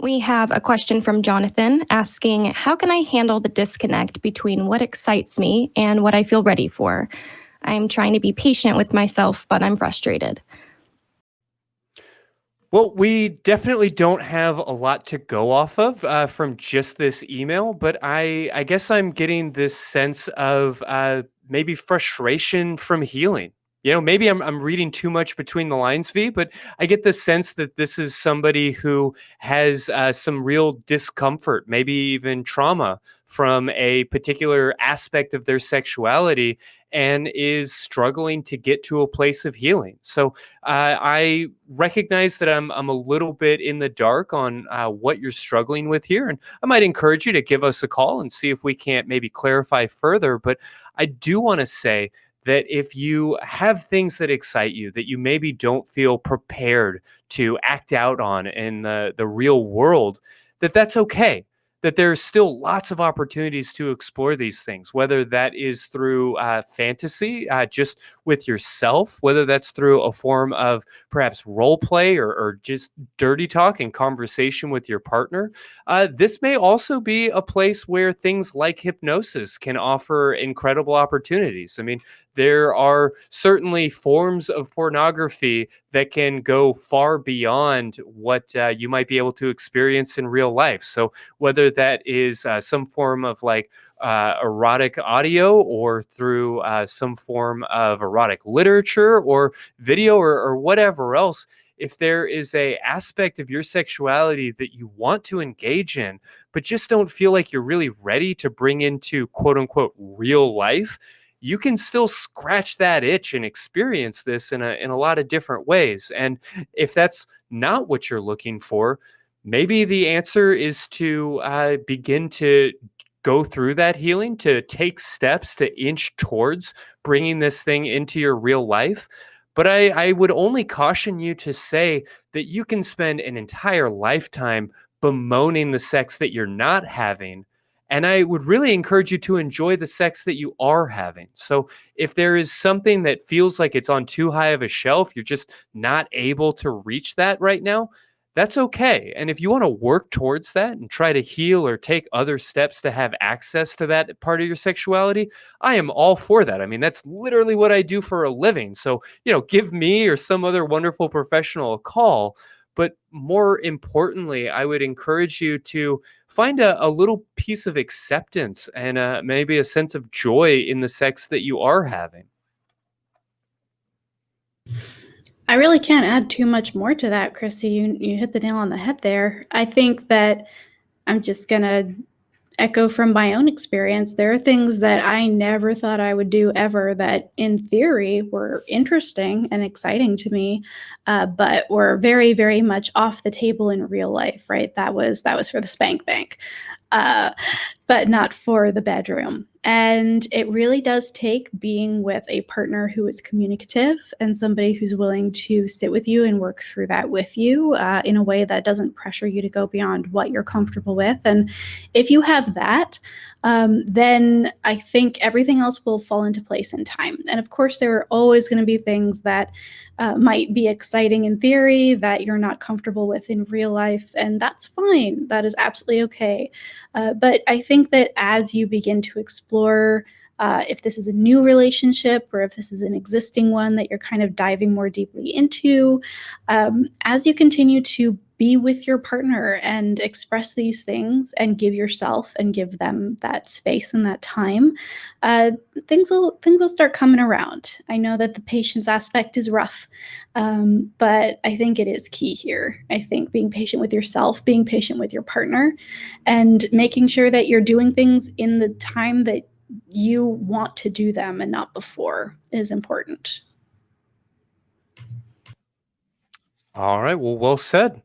We have a question from Jonathan asking, how can I handle the disconnect between what excites me and what I feel ready for? I'm trying to be patient with myself, but I'm frustrated. Well, we definitely don't have a lot to go off of from just this email, but I guess I'm getting this sense of maybe frustration from healing. Maybe I'm reading too much between the lines, V, but I get the sense that this is somebody who has some real discomfort, maybe even trauma from a particular aspect of their sexuality and is struggling to get to a place of healing. So I recognize that I'm a little bit in the dark on what you're struggling with here, and I might encourage you to give us a call and see if we can't maybe clarify further. But I do want to say that if you have things that excite you that you maybe don't feel prepared to act out on in the real world, that's okay. That there's still lots of opportunities to explore these things, whether that is through fantasy, just with yourself, whether that's through a form of perhaps role play or just dirty talk and conversation with your partner. This may also be a place where things like hypnosis can offer incredible opportunities. I mean, there are certainly forms of pornography that can go far beyond what you might be able to experience in real life. So whether that is some form of like erotic audio or through some form of erotic literature or video or whatever else, if there is a aspect of your sexuality that you want to engage in, but just don't feel like you're really ready to bring into quote unquote real life, you can still scratch that itch and experience this in a lot of different ways. And if that's not what you're looking for, maybe the answer is to begin to go through that healing, to take steps to inch towards bringing this thing into your real life. But I would only caution you to say that you can spend an entire lifetime bemoaning the sex that you're not having. And I would really encourage you to enjoy the sex that you are having. So if there is something that feels like it's on too high of a shelf, you're just not able to reach that right now, that's okay. And if you want to work towards that and try to heal or take other steps to have access to that part of your sexuality, I am all for that. I mean, that's literally what I do for a living. So, give me or some other wonderful professional a call. But more importantly, I would encourage you to find a little piece of acceptance and maybe a sense of joy in the sex that you are having. I really can't add too much more to that, Christy. You hit the nail on the head there. I think that I'm just going to echo from my own experience. There are things that I never thought I would do ever that in theory were interesting and exciting to me, but were very, very much off the table in real life, right? That was for the spank bank, but not for the bedroom. And it really does take being with a partner who is communicative and somebody who's willing to sit with you and work through that with you in a way that doesn't pressure you to go beyond what you're comfortable with. And if you have that, then I think everything else will fall into place in time. And of course, there are always going to be things that might be exciting in theory that you're not comfortable with in real life. And that's fine. That is absolutely okay. But I think that as you begin to explore if this is a new relationship or if this is an existing one that you're kind of diving more deeply into, as you continue to be with your partner and express these things and give yourself and give them that space and that time, things will start coming around. I know that the patience aspect is rough, but I think it is key here. I think being patient with yourself, being patient with your partner, and making sure that you're doing things in the time that you want to do them and not before is important. All right. Well said.